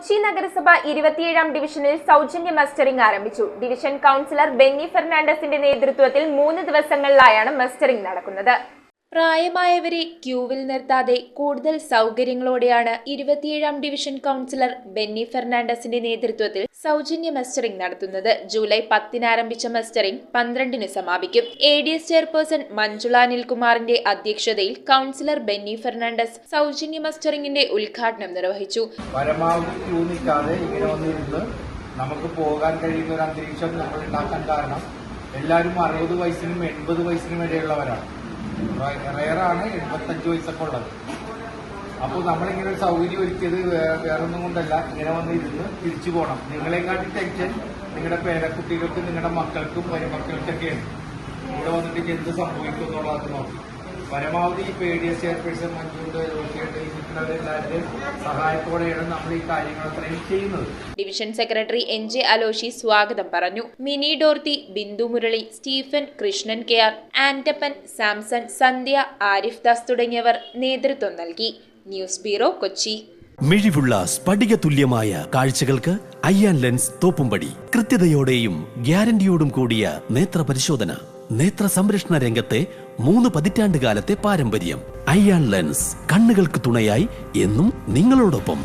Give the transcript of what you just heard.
കൊച്ചി നഗരസഭ 27ാം ഡിവിഷനിൽ സൗജന്യ മസ്റ്ററിംഗ് ആരംഭിച്ചു. ഡിവിഷൻ കൗൺസിലർ ബെന്നി ഫെർണാണ്ടസിന്റെ നേതൃത്വത്തിൽ 3 ദിവസങ്ങളിലായാണ് മസ്റ്ററിംഗ് നടക്കുന്നത്. പ്രായമായവരെ ക്യൂവിൽ നിർത്താതെ കൂടുതൽ സൗകര്യങ്ങളോടെയാണ് 27ാം ഡിവിഷൻ കൗൺസിലർ ബെന്നി ഫെർണാണ്ടസിന്റെ നേതൃത്വത്തിൽ സൗജന്യ മസ്റ്ററിംഗ് നടത്തുന്നത്. ജൂലൈ 10-ന് ആരംഭിച്ച മസ്റ്ററിംഗ് 12-ന് സമാപിക്കും. ADS ചെയർപേഴ്സൺ മഞ്ജുള അനിൽകുമാറിന്റെ അധ്യക്ഷതയിൽ കൗൺസിലർ ബെന്നി ഫെർണാണ്ടസ് സൗജന്യ മസ്റ്ററിംഗിന്റെ ഉദ്ഘാടനം നിർവഹിച്ചു. നമുക്ക് പോകാൻ കഴിയുന്ന ഒരു അന്തരീക്ഷം നമ്മൾ ഉണ്ടാക്കാൻ കാരണം എല്ലാവരും 60 വയസ്സിനും 80 വയസ്സിനും ഇടയുള്ളവരാണ്. റയറാണ് 85 വയസ്സൊക്കെ ഉള്ളത്. അപ്പോൾ നമ്മളിങ്ങനെ ഒരു സൗകര്യം ഒരുക്കിയത് വേറൊന്നും കൊണ്ടല്ല, ഇങ്ങനെ വന്നിരുന്ന് തിരിച്ചു പോകണം. നിങ്ങളെക്കാട്ടി ടെൻഷൻ നിങ്ങളുടെ പേരക്കുട്ടികൾക്കും നിങ്ങളുടെ മക്കൾക്കും മരുമക്കൾക്കൊക്കെയാണ്. ഇവിടെ വന്നിട്ട് എന്ത് സംഭവിക്കും എന്നുള്ളത് നോക്കി പരമാവധി ADS ചെയർപേഴ്സൺ മഞ്ജുവിന്റെ എല്ലാവരുടെയും സഹായത്തോടെയാണ് നമ്മൾ ഈ കാര്യങ്ങൾ അത്രയും ചെയ്യുന്നത്. ഡിവിഷൻ സെക്രട്ടറി NJ അലോഷി സ്വാഗതം പറഞ്ഞു. മിനി ഡോർത്തി, ബിന്ദു മുരളി, സ്റ്റീഫൻ, കൃഷ്ണൻ KR, ആന്റപ്പൻ, സാംസൺ, സന്ധ്യ, ആരിഫ് ദാസ് തുടങ്ങിയവർ നേതൃത്വം നൽകി. News bureau, Kochi. മിഴിവുള്ള സ്ഫടിക തുല്യമായ കാഴ്ചകൾക്ക് അയ്യാൻ ലെൻസ് തോപ്പുംപടി. കൃത്യതയോടെയും ഗ്യാരണ്ടിയോടും കൂടിയ നേത്ര പരിശോധന. നേത്ര സംരക്ഷണ രംഗത്തെ 3 പതിറ്റാണ്ട് കാലത്തെ പാരമ്പര്യം. അയ്യാൻ ലെൻസ്, കണ്ണുകൾക്ക് തുണയായി എന്നും നിങ്ങളോടൊപ്പം.